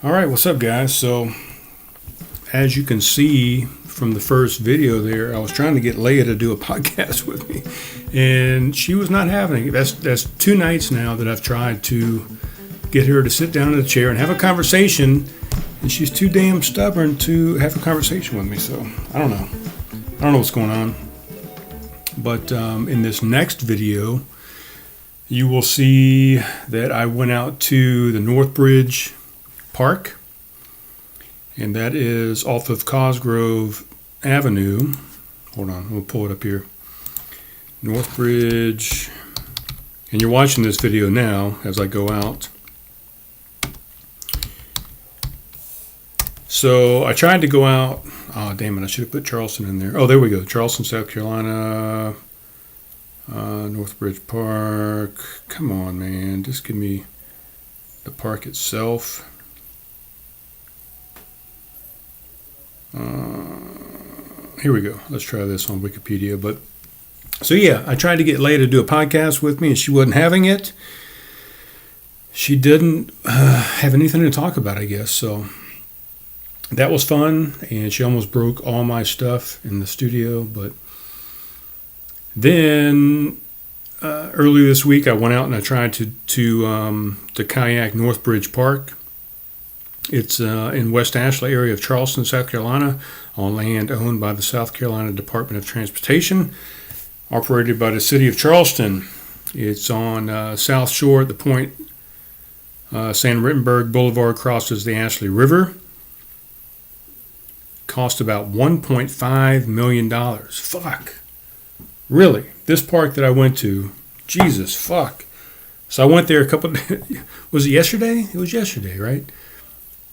All right, what's up, guys? So, as you can see from the first video there, I was trying to get Leia to do a podcast with me, and she was not having it. That's 2 nights now that I've tried to get her to sit down in a chair and have a conversation, and she's too damn stubborn to have a conversation with me. So, I don't know. I don't know what's going on. But in this next video, you will see that I went out to the Northbridge Park, and that is off of Cosgrove Avenue. Hold on, we'll pull it up here. Northbridge, and you're watching this video now as I go out. So I tried to go out. Oh, damn it, I should have put Charleston in there. Oh, there we go. Charleston, South Carolina. Northbridge Park. Come on, man. Just give me the park itself. Here we go. Let's try this on Wikipedia. But so yeah, I tried to get Leia to do a podcast with me, and she wasn't having it. She didn't have anything to talk about, I guess. So that was fun, and she almost broke all my stuff in the studio. But then earlier this week, I went out and I tried to kayak Northbridge Park. It's in West Ashley area of Charleston, South Carolina, on land owned by the South Carolina Department of Transportation, operated by the city of Charleston. It's on South Shore at the point San Rittenberg Boulevard crosses the Ashley River. Cost about $1.5 million. Fuck. Really? This park that I went to, Jesus, fuck. So I went there a couple was it yesterday? It was yesterday, right?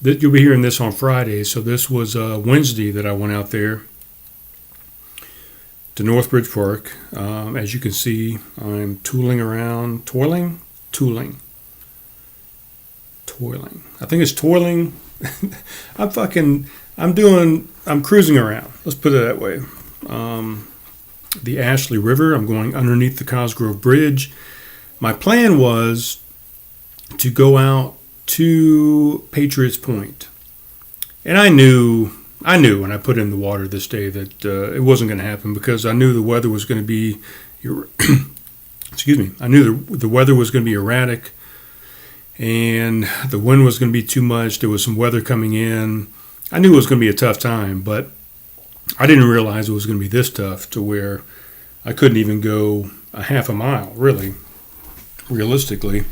You'll be hearing this on Friday, so this was Wednesday that I went out there to Northbridge Park. As you can see, I'm tooling around. Toiling. I think it's toiling. I'm cruising around. Let's put it that way. The Ashley River. I'm going underneath the Cosgrove Bridge. My plan was to go out to Patriots Point, and I knew when I put in the water this day that it wasn't going to happen, because I knew the weather was going to be excuse me, I knew the weather was going to be erratic, and the wind was going to be too much. There was some weather coming in. I knew it was going to be a tough time, but I didn't realize it was going to be this tough to where I couldn't even go a half a mile, really, realistically.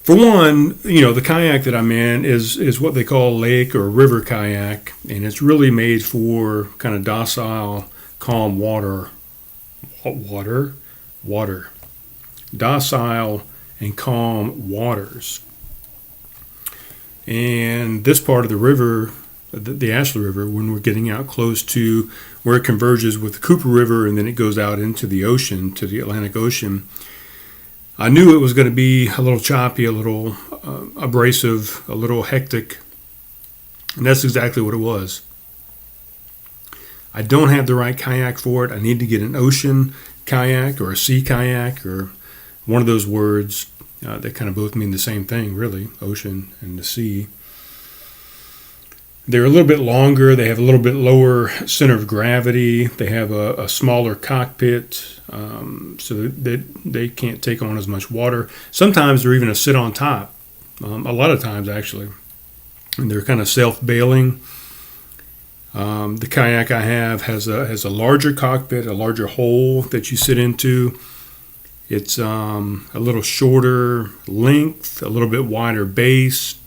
For one, the kayak that I'm in is what they call a lake or river kayak, and it's really made for kind of docile, calm water. Docile and calm waters. And this part of the river, the Ashley River, when we're getting out close to where it converges with the Cooper River and then it goes out into the ocean, to the Atlantic Ocean, I knew it was going to be a little choppy, a little abrasive, a little hectic, and that's exactly what it was. I don't have the right kayak for it. I need to get an ocean kayak or a sea kayak, or one of those words that kind of both mean the same thing, really, ocean and the sea. They're a little bit longer. They have a little bit lower center of gravity. They have a smaller cockpit, so that they can't take on as much water. Sometimes they're even a sit on top. A lot of times, actually. And they're kind of self-bailing. The kayak I have has a larger cockpit, a larger hole that you sit into. It's a little shorter length, a little bit wider base,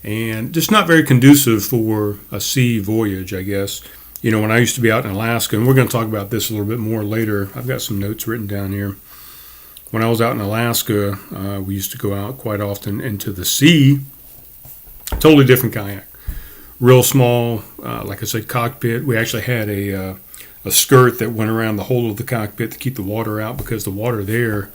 and just not very conducive for a sea voyage, I guess. When I used to be out in Alaska, and we're going to talk about this a little bit more later. I've got some notes written down here. When I was out in Alaska, we used to go out quite often into the sea. Totally different kayak. Real small, like I said, cockpit. We actually had a skirt that went around the whole of the cockpit to keep the water out, because the water there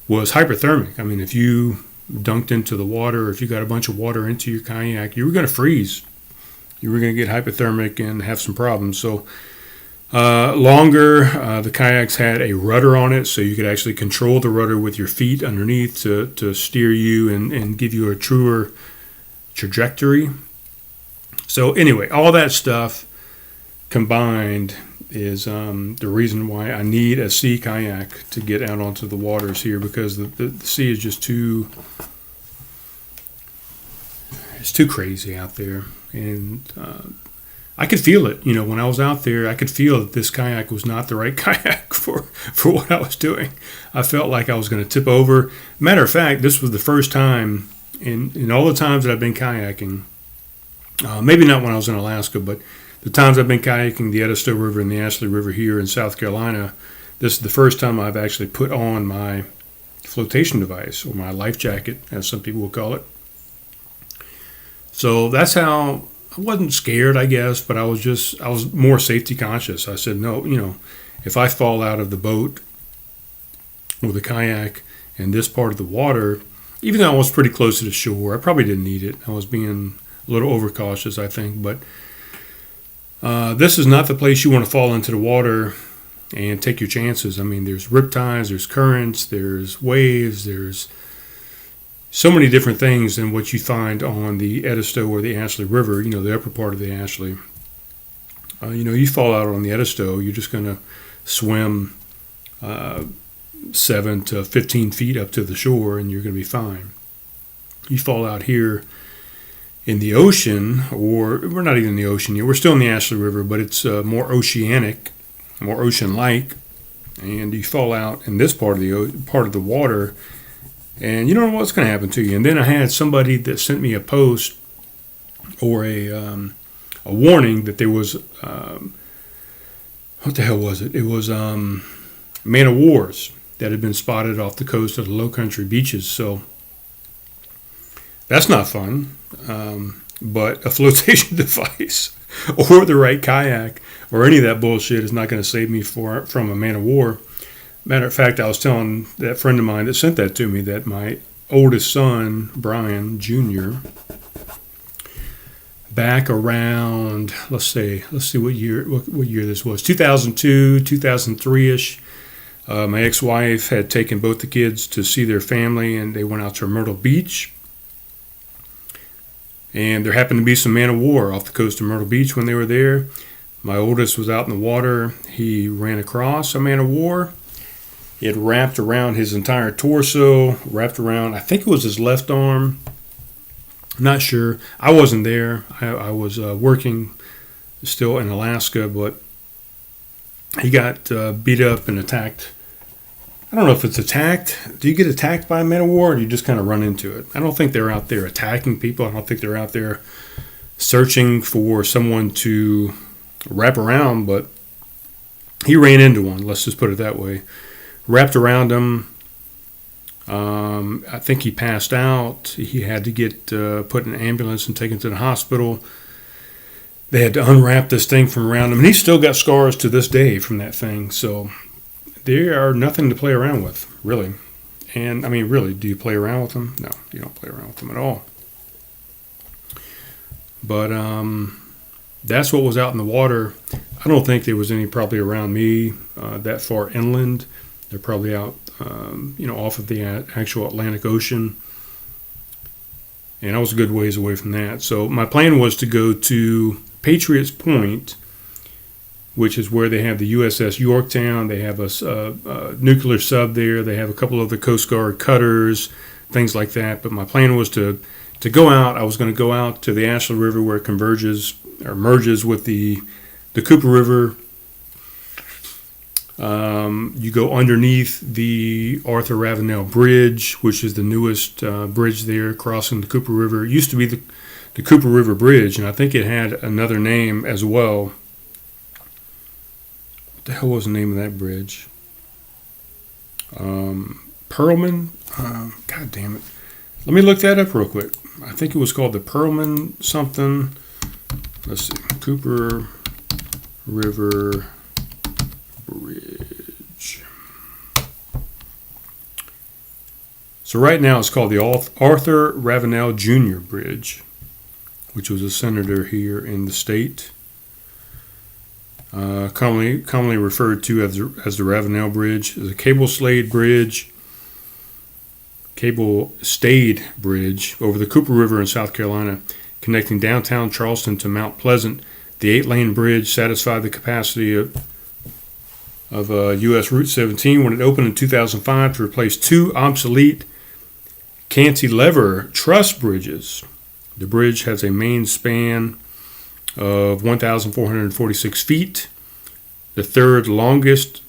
was hyperthermic. I mean, if you dunked into the water, if you got a bunch of water into your kayak, you were going to freeze. You were going to get hypothermic and have some problems. So Longer. The kayaks had a rudder on it, so you could actually control the rudder with your feet underneath to steer you and give you a truer trajectory. So anyway, all that stuff combined is the reason why I need a sea kayak to get out onto the waters here, because the sea is just it's too crazy out there. And I could feel it, when I was out there. I could feel that this kayak was not the right kayak for what I was doing. I felt like I was going to tip over. Matter of fact, this was the first time in all the times that I've been kayaking, maybe not when I was in Alaska, but the times I've been kayaking the Edisto River and the Ashley River here in South Carolina, this is the first time I've actually put on my flotation device, or my life jacket, as some people will call it. So that's how I wasn't scared, I guess, but I was more safety conscious. I said, no, if I fall out of the boat with a kayak in this part of the water, even though I was pretty close to the shore, I probably didn't need it. I was being a little overcautious, I think, but this is not the place you want to fall into the water and take your chances. I mean, there's riptides, there's currents, there's waves, there's so many different things than what you find on the Edisto or the Ashley River, the upper part of the Ashley. You fall out on the Edisto, you're just going to swim 7 to 15 feet up to the shore, and you're going to be fine. You fall out here in the ocean, or we're not even in the ocean yet. We're still in the Ashley River, but it's more oceanic, more ocean-like, and you fall out in this part of the water, and you don't know what's going to happen to you. And then I had somebody that sent me a post or a warning that there was what the hell was it? It was man of wars that had been spotted off the coast of the Low Country beaches. So that's not fun. But a flotation device or the right kayak or any of that bullshit is not going to save me from a man of war. Matter of fact, I was telling that friend of mine that sent that to me that my oldest son, Brian Jr., back around, let's see what year this was, 2002, 2003-ish. My ex-wife had taken both the kids to see their family, and they went out to Myrtle Beach. And there happened to be some man of war off the coast of Myrtle Beach when they were there. My oldest was out in the water. He ran across a man of war. It wrapped around his entire torso, wrapped around, I think it was his left arm. Not sure. I wasn't there. I was working still in Alaska, but he got beat up and attacked. I don't know if it's attacked. Do you get attacked by a man of war, or do you just kind of run into it? I don't think they're out there attacking people. I don't think they're out there searching for someone to wrap around, but he ran into one. Let's just put it that way. Wrapped around him. I think he passed out. He had to get put in an ambulance and taken to the hospital. They had to unwrap this thing from around him, and he's still got scars to this day from that thing. So they are nothing to play around with, really. And I mean, really, do you play around with them? No, you don't play around with them at all. But that's what was out in the water. I don't think there was any probably around me that far inland. They're probably out, off of the actual Atlantic Ocean. And I was a good ways away from that. So my plan was to go to Patriots Point, which is where they have the USS Yorktown. They have a nuclear sub there. They have a couple of the Coast Guard cutters, things like that. But my plan was to go out. I was going to go out to the Ashley River where it merges with the Cooper River. You go underneath the Arthur Ravenel Bridge, which is the newest bridge there crossing the Cooper River. It used to be the Cooper River Bridge, and I think it had another name as well. What the hell was the name of that bridge? Pearlman? God damn it. Let me look that up real quick. I think it was called the Pearlman something. Let's see. Cooper River Bridge. So right now it's called the Arthur Ravenel Jr. Bridge, which was a senator here in the state. commonly referred to as the Ravenel Bridge, is a cable-stayed bridge over the Cooper River in South Carolina, connecting downtown Charleston to Mount Pleasant. The 8-lane bridge satisfied the capacity of U.S. Route 17 when it opened in 2005 to replace two obsolete cantilever truss bridges. The bridge has a main span of 1,446 feet, the third longest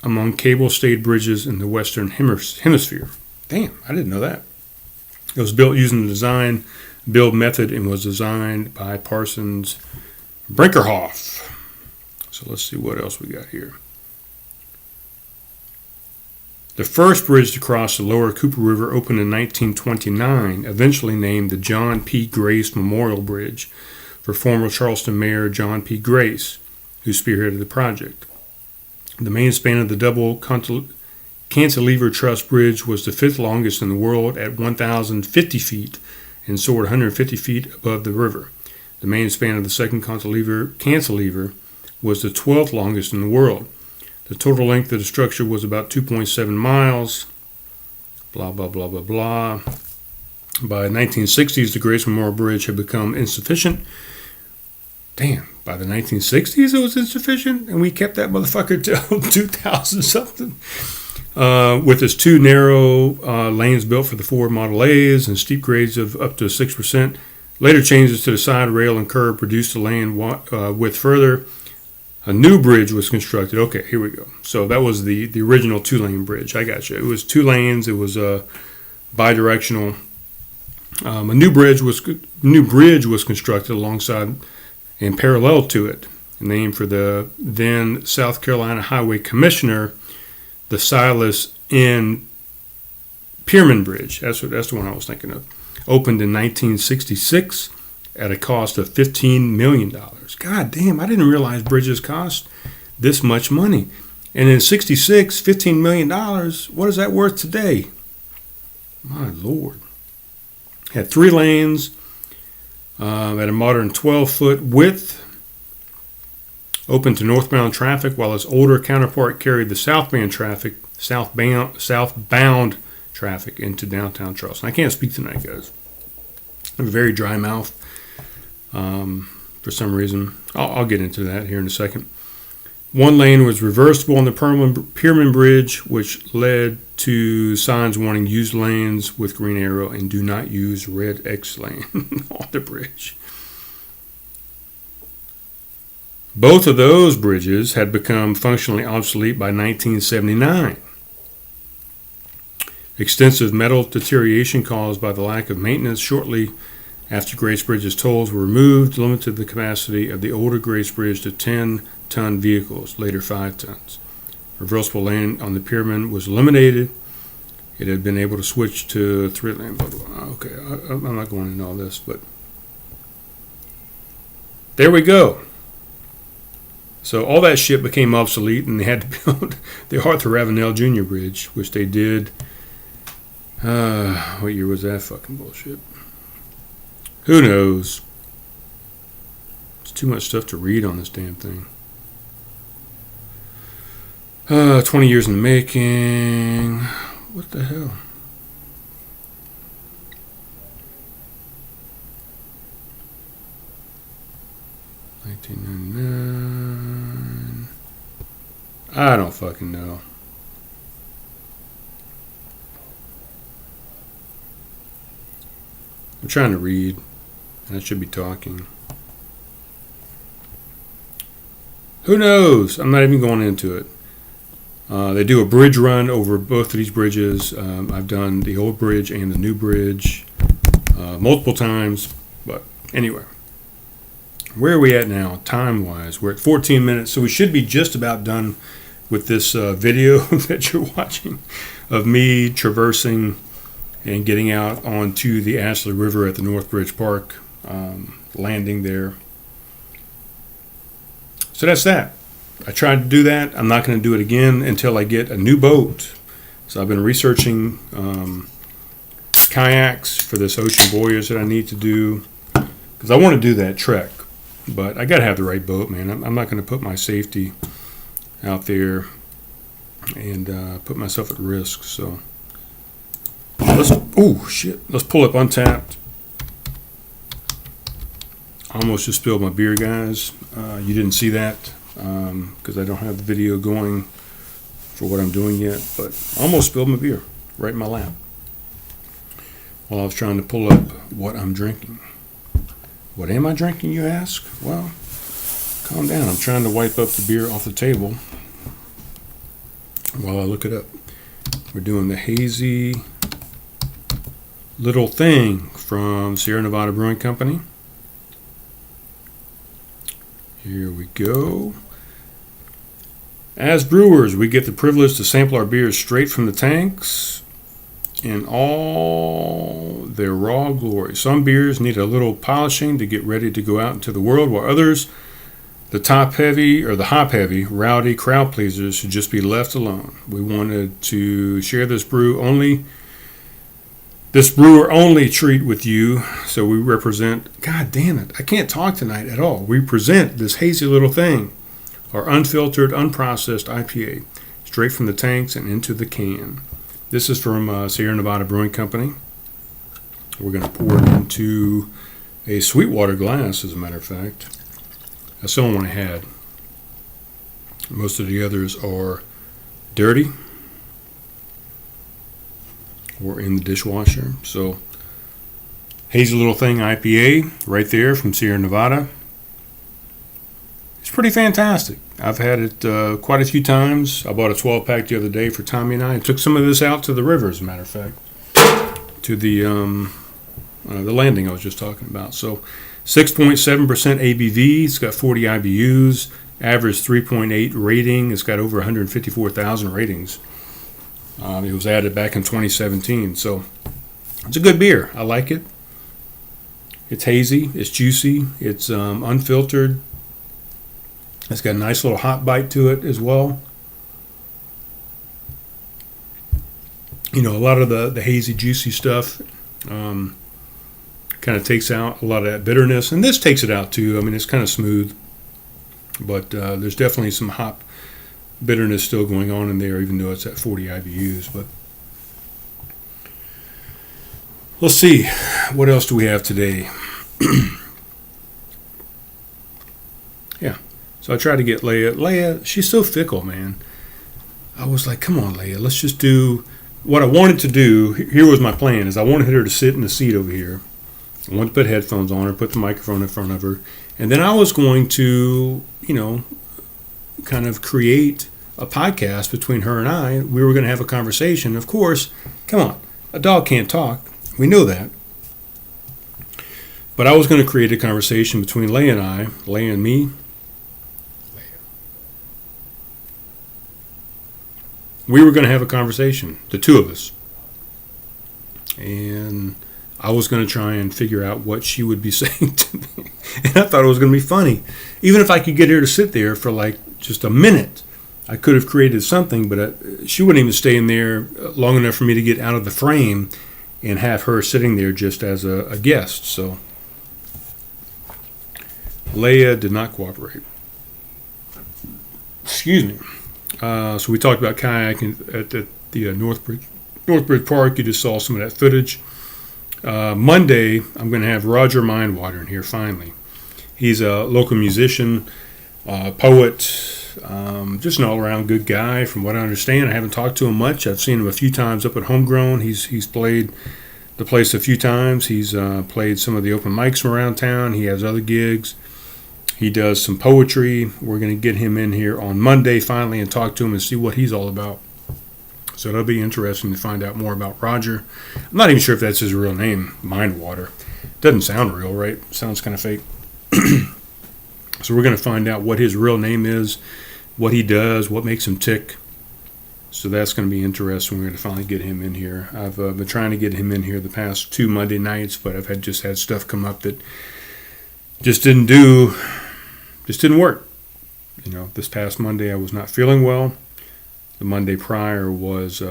among cable-stayed bridges in the Western Hemisphere. Damn, I didn't know that. It was built using the design build method and was designed by Parsons Brinkerhoff. So let's see what else we got here. The first bridge to cross the lower Cooper River opened in 1929, eventually named the John P. Grace Memorial Bridge for former Charleston Mayor John P. Grace, who spearheaded the project. The main span of the double cantilever truss bridge was the fifth longest in the world at 1,050 feet and soared 150 feet above the river. The main span of the second cantilever was the 12th longest in the world. The total length of the structure was about 2.7 miles. Blah, blah, blah, blah, blah. By the 1960s, the Grace Memorial Bridge had become insufficient. Damn, by the 1960s it was insufficient, and we kept that motherfucker till 2000-something. With its two narrow lanes built for the Ford Model A's and steep grades of up to 6%. Later changes to the side rail and curb reduced the lane width further. A new bridge was constructed. Okay, here we go. So that was the original two-lane bridge. I got you. It was 2 lanes. It was bidirectional. A new bridge was constructed alongside and parallel to it, named for the then South Carolina Highway Commissioner, the Silas N. Pierman Bridge. That's the one I was thinking of. Opened in 1966 at a cost of $15 million. God damn, I didn't realize bridges cost this much money. And in 66, $15 million, what is that worth today? My Lord. Had 3 lanes at a modern 12-foot width, open to northbound traffic, while its older counterpart carried the southbound traffic into downtown Charleston. I can't speak tonight, guys. I have a very dry mouth for some reason. I'll get into that here in a second. One lane was reversible on the Pierman Bridge, which led to signs warning use lanes with green arrow and do not use red X lane on the bridge. Both of those bridges had become functionally obsolete by 1979. Extensive metal deterioration caused by the lack of maintenance shortly after Grace Bridge's tolls were removed limited the capacity of the older Grace Bridge to 10-ton vehicles, later 5 tons. Reversible lane on the Pierman was eliminated. It had been able to switch to 3-lane. Okay, I'm not going into all this, but there we go. So all that shit became obsolete, and they had to build the Arthur Ravenel Jr. Bridge, which they did. What year was that fucking bullshit? Who knows? It's too much stuff to read on this damn thing. 20 years in the making. What the hell? $1999. I don't fucking know. I'm trying to read. I should be talking. Who knows? I'm not even going into it. They do a bridge run over both of these bridges. I've done the old bridge and the new bridge multiple times. But anyway, where are we at now, time-wise? We're at 14 minutes, so we should be just about done with this video that you're watching of me traversing and getting out onto the Ashley River at the North Bridge Park, landing there. So that's that. I tried to do that. I'm not going to do it again until I get a new boat. So I've been researching kayaks for this ocean voyage that I need to do, because I want to do that trek. but I got to have the right boat, man. I'm not going to put my safety out there and put myself at risk. So let's pull up Untapped. I almost just spilled my beer, guys. You didn't see that because I don't have the video going for what I'm doing yet, but I almost spilled my beer right in my lap while I was trying to pull up what I'm drinking. What am I drinking, you ask? Well, calm down. I'm trying to wipe up the beer off the table while I look it up. We're doing the Hazy Little Thing from Sierra Nevada Brewing Company. Here we go. As brewers, we get the privilege to sample our beers straight from the tanks in all their raw glory. Some beers need a little polishing to get ready to go out into the world, while others, the hop heavy, rowdy crowd pleasers, should just be left alone. We wanted to share this brewer only treat with you, so we represent, God damn it, I can't talk tonight at all. We present this Hazy Little Thing, our unfiltered, unprocessed IPA, straight from the tanks and into the can. This is from Sierra Nevada Brewing Company. We're going to pour it into a Sweetwater glass, as a matter of fact. That's the only one I had. Most of the others are dirty or in the dishwasher. So, Hazy Little Thing IPA right there from Sierra Nevada. It's pretty fantastic. I've had it quite a few times. I bought a 12-pack the other day for Tommy and I took some of this out to the river, as a matter of fact, to the landing I was just talking about. So 6.7% ABV. It's got 40 IBUs, average 3.8 rating. It's got over 154,000 ratings. It was added back in 2017. So it's a good beer. I like it. It's hazy. It's juicy. It's unfiltered. It's got a nice little hot bite to it as well. You know, a lot of the hazy, juicy stuff kind of takes out a lot of that bitterness. And this takes it out too. I mean, it's kind of smooth. But there's definitely some hop bitterness still going on in there, even though it's at 40 IBUs. But let's see. What else do we have today? Yeah. So I tried to get Leia. Leia, she's so fickle, man. I was like, come on, Leia, let's just do what I wanted to do. Here was my plan, is I wanted her to sit in the seat over here. I wanted to put headphones on her, put the microphone in front of her. And then I was going to, kind of create a podcast between her and I. We were going to have a conversation. Of course, come on, a dog can't talk. We know that. But I was going to create a conversation between Leia and I, Leia and me. We were going to have a conversation, the two of us. And I was going to try and figure out what she would be saying to me. And I thought it was going to be funny. Even if I could get her to sit there for like just a minute, I could have created something, but she wouldn't even stay in there long enough for me to get out of the frame and have her sitting there just as a guest. So Leia did not cooperate. Excuse me. So we talked about kayaking at the Northbridge Park. You just saw some of that footage. Monday, I'm going to have Roger Mindwater in here finally. He's a local musician, poet, just an all-around good guy from what I understand. I haven't talked to him much. I've seen him a few times up at Homegrown. He's played the place a few times. He's played some of the open mics from around town. He has other gigs. He does some poetry. We're going to get him in here on Monday finally and talk to him and see what he's all about. So that'll be interesting to find out more about Roger. I'm not even sure if that's his real name, Mindwater. Doesn't sound real, right? Sounds kind of fake. So we're going to find out what his real name is, what he does, what makes him tick. So that's going to be interesting. We're going to finally get him in here. I've been trying to get him in here the past 2 Monday nights, but I've just had stuff come up that just didn't work. This past Monday I was not feeling well. The Monday prior was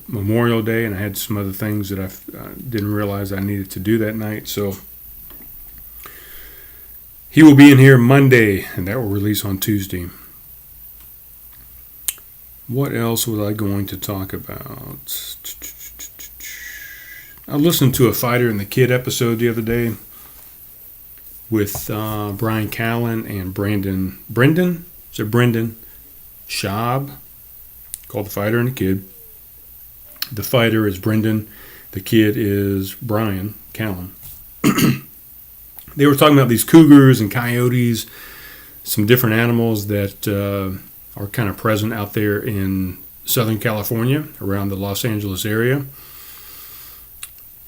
Memorial Day, and I had some other things that I didn't realize I needed to do that night. So He will be in here Monday, and that will release on Tuesday. What else was I going to talk about? I listened to a Fighter and the Kid episode the other day with Brian Callen and Brendan Schaub, called The Fighter and the Kid. The fighter is Brendan. The kid is Brian Callen. They were talking about these cougars and coyotes, some different animals that are kind of present out there in Southern California, around the Los Angeles area.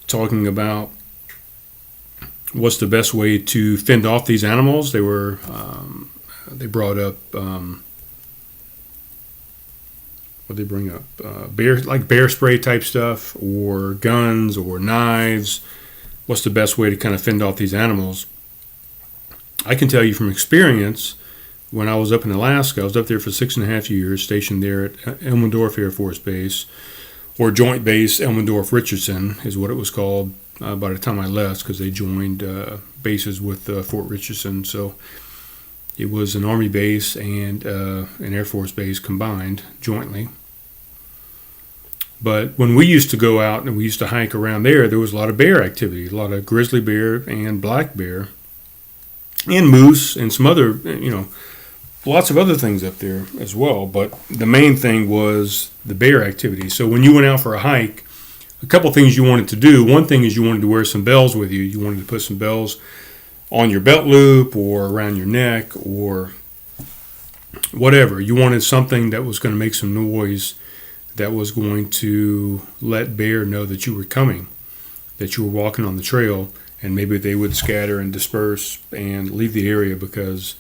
Talking about what's the best way to fend off these animals. They brought up what they bring up, bear spray type stuff, or guns or knives. What's the best way to kind of fend off these animals? I can tell you from experience, when I was up in Alaska, I was up there for 6.5 years, stationed there at Elmendorf Air Force Base, or Joint Base Elmendorf-Richardson is what it was called by the time I left, because they joined bases with Fort Richardson. So it was an Army base and an Air Force base combined jointly. But when we used to go out and we used to hike around there was a lot of bear activity, a lot of grizzly bear and black bear, and moose and some other, lots of other things up there as well. But the main thing was the bear activity. So when you went out for a hike, a couple things you wanted to do. One thing is you wanted to wear some bells with you. You wanted to put some bells on your belt loop or around your neck or whatever. You wanted something that was going to make some noise, that was going to let bear know that you were coming, that you were walking on the trail, and maybe they would scatter and disperse and leave the area because,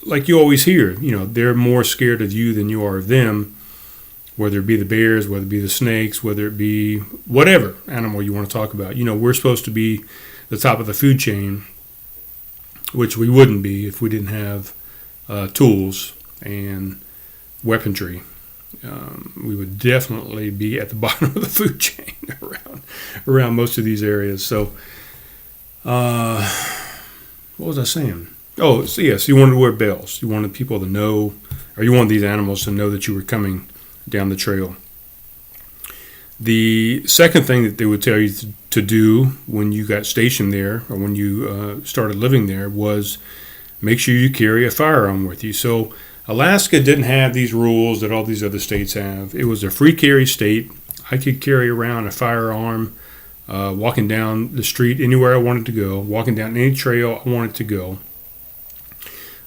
like you always hear, they're more scared of you than you are of them, whether it be the bears, whether it be the snakes, whether it be whatever animal you want to talk about. We're supposed to be the top of the food chain, which we wouldn't be if we didn't have tools and weaponry. We would definitely be at the bottom of the food chain around most of these areas. So, what was I saying? Oh, so yes, you wanted to wear bells. You wanted people to know, or you wanted these animals to know that you were coming down the trail. The second thing that they would tell you to do when you got stationed there, or when you started living there, was make sure you carry a firearm with you. So Alaska didn't have these rules that all these other states have. It was a free carry state. I could carry around a firearm walking down the street anywhere I wanted to go, walking down any trail I wanted to go.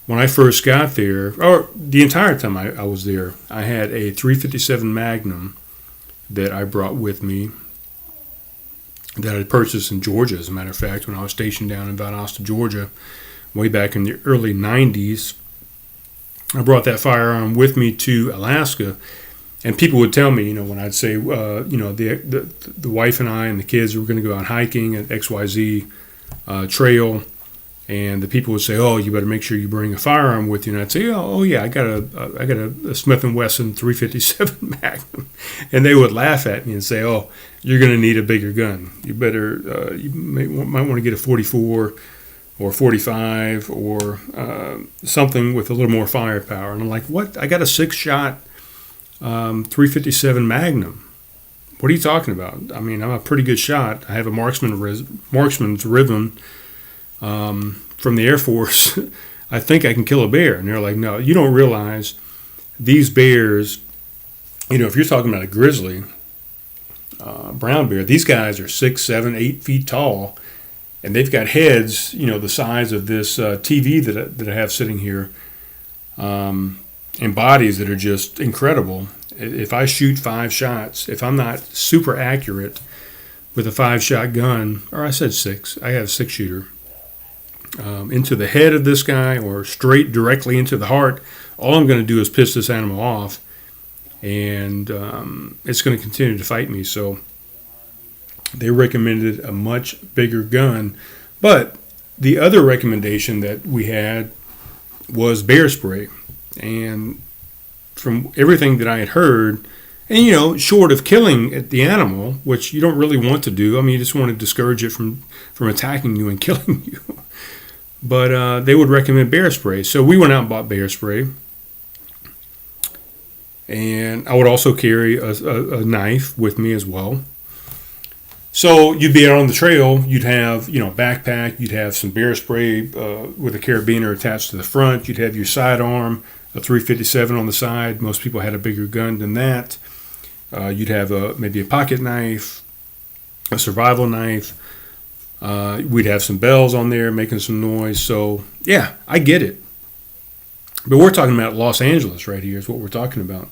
When I first got there, or the entire time I was there, I had a .357 Magnum that I brought with me that I purchased in Georgia, as a matter of fact, when I was stationed down in Valdosta, Georgia, way back in the early 90s. I brought that firearm with me to Alaska, and people would tell me, when I'd say, the wife and I and the kids were going to go out hiking at XYZ trail, and the people would say, "Oh, you better make sure you bring a firearm with you." And I'd say, "Oh yeah, I got a Smith & Wesson .357 Magnum," and they would laugh at me and say, "Oh, you're going to need a bigger gun. You better, might want to get a .44." Or 45, or something with a little more firepower. And I'm like, what? I got a 6-shot .357 Magnum. What are you talking about? I mean, I'm a pretty good shot. I have a marksman's ribbon from the Air Force. I think I can kill a bear. And they're like, no, you don't realize these bears, if you're talking about a grizzly, brown bear, these guys are 6, 7, 8 feet tall. And they've got heads, the size of this TV that I have sitting here, and bodies that are just incredible. If I shoot 5 shots, if I'm not super accurate with a 5-shot gun, or I said 6, I have a 6-shooter, into the head of this guy or straight directly into the heart, all I'm going to do is piss this animal off, and it's going to continue to fight me. So they recommended a much bigger gun. But the other recommendation that we had was bear spray. And from everything that I had heard, and short of killing the animal, which you don't really want to do, I mean, you just want to discourage it from attacking you and killing you. But they would recommend bear spray. So we went out and bought bear spray. And I would also carry a knife with me as well. So you'd be out on the trail. You'd have, a backpack. You'd have some bear spray with a carabiner attached to the front. You'd have your sidearm, a 357 on the side. Most people had a bigger gun than that. You'd have maybe a pocket knife, a survival knife. We'd have some bells on there making some noise. So, yeah, I get it. But we're talking about Los Angeles right here is what we're talking about.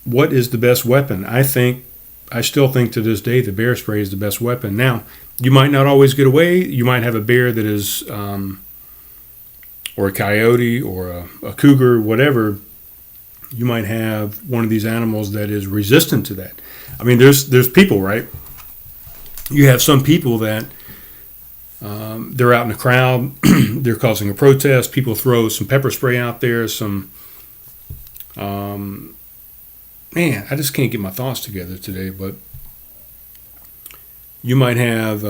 What is the best weapon? I still think to this day the bear spray is the best weapon. Now, you might not always get away. You might have a bear that is, or a coyote or a cougar, whatever. You might have one of these animals that is resistant to that. I mean, there's people, right? You have some people that they're out in a crowd, they're causing a protest. People throw some pepper spray out there. Man, I just can't get my thoughts together today. But you might have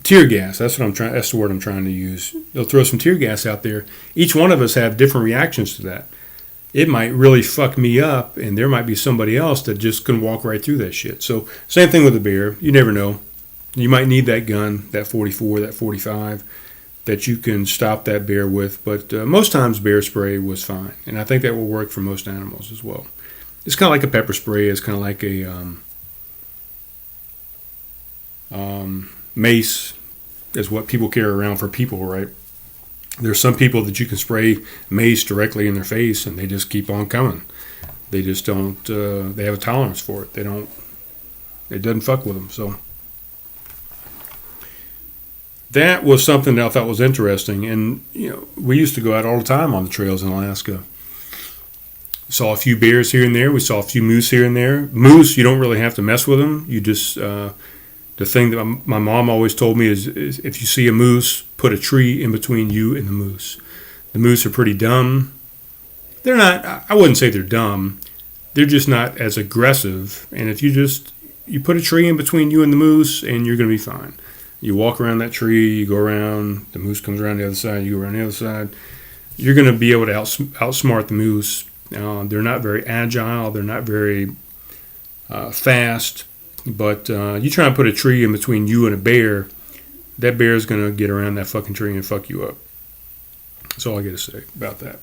tear gas. That's the word I'm trying to use. They'll throw some tear gas out there. Each one of us have different reactions to that. It might really fuck me up, and there might be somebody else that just can walk right through that shit. So same thing with the bear. You never know. You might need that gun, that 44, that 45, that you can stop that bear with. But most times bear spray was fine. And I think that will work for most animals as well. It's kind of like a pepper spray. It's kind of like a mace is what people carry around for people, right? There's some people that you can spray mace directly in their face and they just keep on coming. They just don't, they have a tolerance for it. It doesn't fuck with them. So that was something that I thought was interesting. And, we used to go out all the time on the trails in Alaska. Saw a few bears here and there. We saw a few moose here and there. Moose, you don't really have to mess with them. You just, the thing that my mom always told me is if you see a moose, put a tree in between you and the moose. The moose are pretty dumb. They're not, I wouldn't say they're dumb. They're just not as aggressive. And if you put a tree in between you and the moose and you're going to be fine. You walk around that tree, you go around, the moose comes around the other side, you go around the other side. You're going to be able to outsmart the moose. They're not very agile. They're not very fast. But you try and put a tree in between you and a bear, that bear is going to get around that fucking tree and fuck you up. That's all I got to say about that.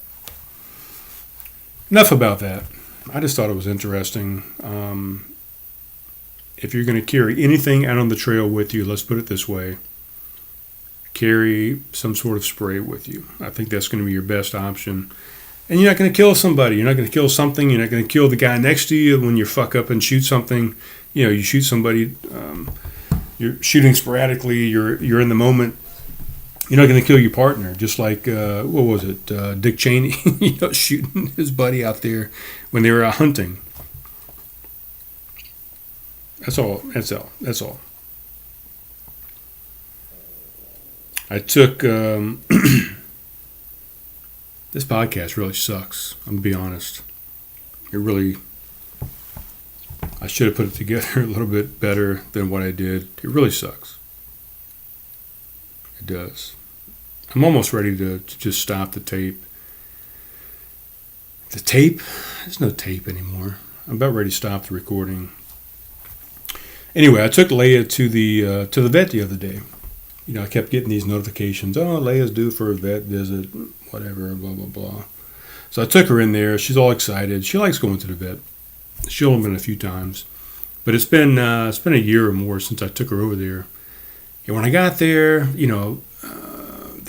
Enough about that. I just thought it was interesting. If you're going to carry anything out on the trail with you, let's put it this way, carry some sort of spray with you. I think that's going to be your best option. And you're not going to kill somebody. You're not going to kill something. You're not going to kill the guy next to you when you fuck up and shoot something. You shoot somebody. You're shooting sporadically. You're in the moment. You're not going to kill your partner. Just like what was it? Dick Cheney, shooting his buddy out there when they were out hunting. That's all. I took. This podcast really sucks. I'm going to be honest. I should have put it together a little bit better than what I did. It really sucks. It does. I'm almost ready to just stop the tape. The tape? There's no tape anymore. I'm about ready to stop the recording. Anyway, I took Leia to the vet the other day. I kept getting these notifications. Oh, Leia's due for a vet visit, whatever, blah, blah, blah. So I took her in there. She's all excited. She likes going to the vet. She's only been a few times. But it's been a year or more since I took her over there. And when I got there, they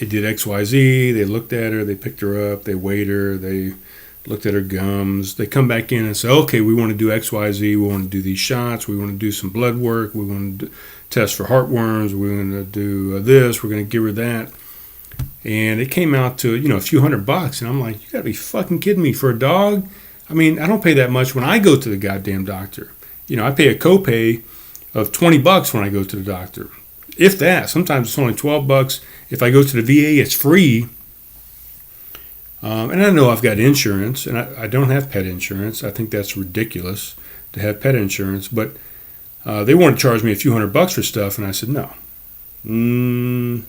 did XYZ. They looked at her. They picked her up. They weighed her. They looked at her gums. They come back in and say, okay, we want to do XYZ. We want to do these shots. We want to do some blood work. We want to test for heartworms. We're going to do this. We're going to give her that. And it came out to, a few $100. And I'm like, you got to be fucking kidding me. For a dog? I mean, I don't pay that much when I go to the goddamn doctor. I pay a copay of $20 when I go to the doctor. If that. Sometimes it's only $12. If I go to the VA, it's free. And I know I've got insurance, and I don't have pet insurance. I think that's ridiculous to have pet insurance. But they want to charge me a few $100 for stuff, and I said, no. No.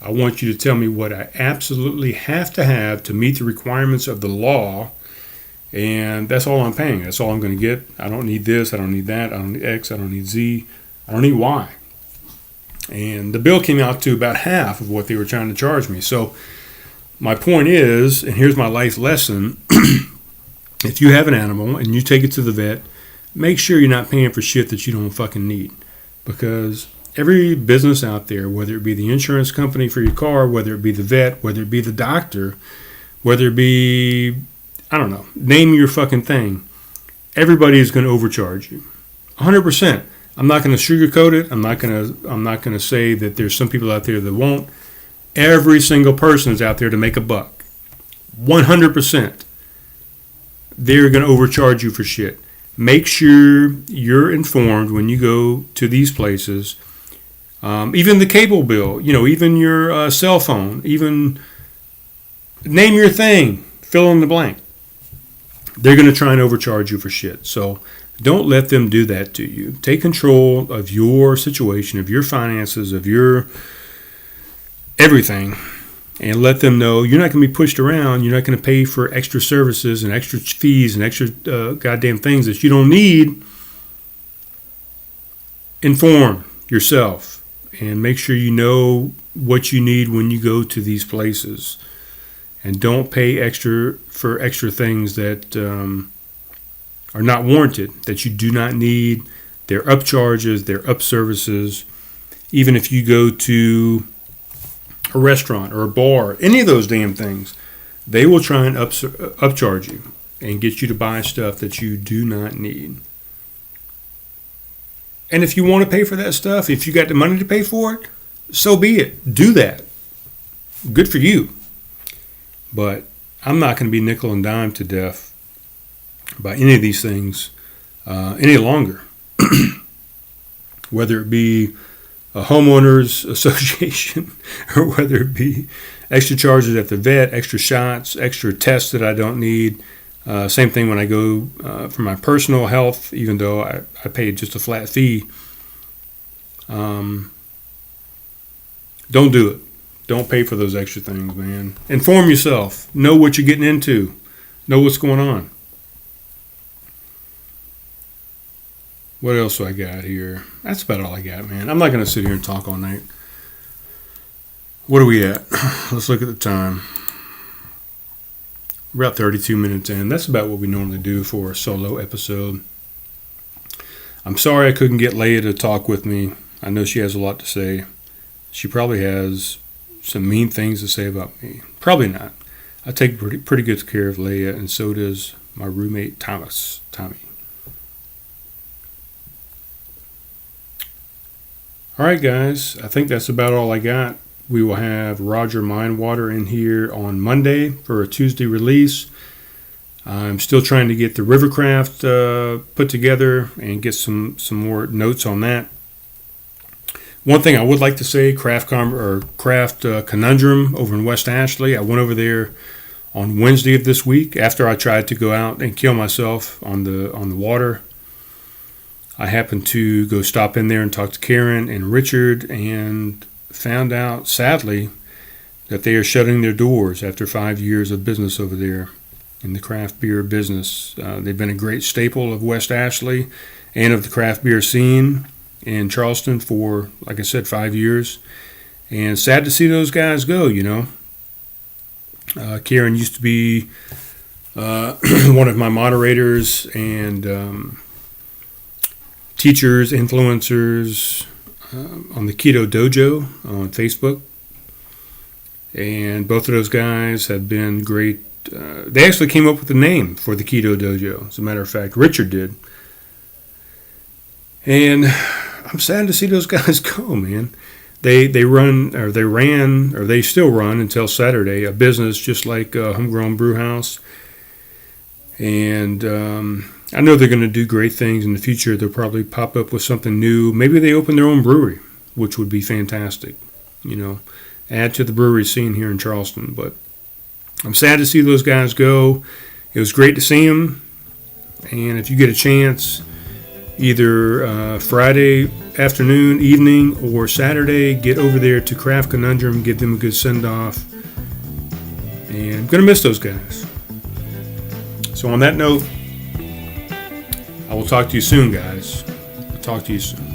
I want you to tell me what I absolutely have to have to meet the requirements of the law, and that's all I'm paying. That's all I'm going to get. I don't need this. I don't need that. I don't need X. I don't need Z. I don't need Y. And the bill came out to about half of what they were trying to charge me. So my point is, and here's my life lesson, if you have an animal and you take it to the vet, make sure you're not paying for shit that you don't fucking need. Because every business out there, whether it be the insurance company for your car, whether it be the vet, whether it be the doctor, whether it be, I don't know, name your fucking thing, everybody is going to overcharge you. 100%. I'm not going to sugarcoat it. I'm not going to say that there's some people out there that won't. Every single person is out there to make a buck. 100%. They're going to overcharge you for shit. Make sure you're informed when you go to these places. Even the cable bill, even your cell phone, even name your thing, fill in the blank. They're going to try and overcharge you for shit. So don't let them do that to you. Take control of your situation, of your finances, of your everything, and let them know you're not going to be pushed around. You're not going to pay for extra services and extra fees and extra goddamn things that you don't need. Inform yourself and make sure you know what you need when you go to these places. And don't pay extra for extra things that are not warranted, that you do not need. They're up charges, they're up services. Even if you go to a restaurant or a bar, any of those damn things, they will try and upcharge you and get you to buy stuff that you do not need. And if you want to pay for that stuff, if you got the money to pay for it, so be it. Do that. Good for you. But I'm not going to be nickel and dime to death by any of these things any longer. Whether it be a homeowners association or whether it be extra charges at the vet, extra shots, extra tests that I don't need. Same thing when I go for my personal health, even though I paid just a flat fee. Don't do it. Don't pay for those extra things, man. Inform yourself. Know what you're getting into. Know what's going on. What else do I got here? That's about all I got, man. I'm not going to sit here and talk all night. What are we at? Let's look at the time. We're about 32 minutes in. That's about what we normally do for a solo episode. I'm sorry I couldn't get Leia to talk with me. I know she has a lot to say. She probably has some mean things to say about me. Probably not. I take pretty good care of Leia, and so does my roommate Tommy. All right, guys. I think that's about all I got. We will have Roger Mindwater in here on Monday for a Tuesday release. I'm still trying to get the Rivercraft put together and get some more notes on that. One thing I would like to say, Craft Conundrum over in West Ashley. I went over there on Wednesday of this week after I tried to go out and kill myself on the water. I happened to go stop in there and talk to Karen and Richard and found out, sadly, that they are shutting their doors after 5 years of business over there in the craft beer business. They've been a great staple of West Ashley and of the craft beer scene in Charleston for, like I said, 5 years. And sad to see those guys go, Karen used to be one of my moderators and teachers, influencers on the Keto Dojo on Facebook. And both of those guys have been great. They actually came up with the name for the Keto Dojo. As a matter of fact, Richard did. And I'm sad to see those guys go, man. They still run until Saturday, a business just like Homegrown Brew House. And I know they're going to do great things in the future. They'll probably pop up with something new. Maybe they open their own brewery, which would be fantastic. Add to the brewery scene here in Charleston. But I'm sad to see those guys go. It was great to see them. And if you get a chance, either Friday afternoon, evening, or Saturday, get over there to Craft Conundrum, give them a good send-off. And I'm going to miss those guys. So on that note, I will talk to you soon, guys. I'll talk to you soon.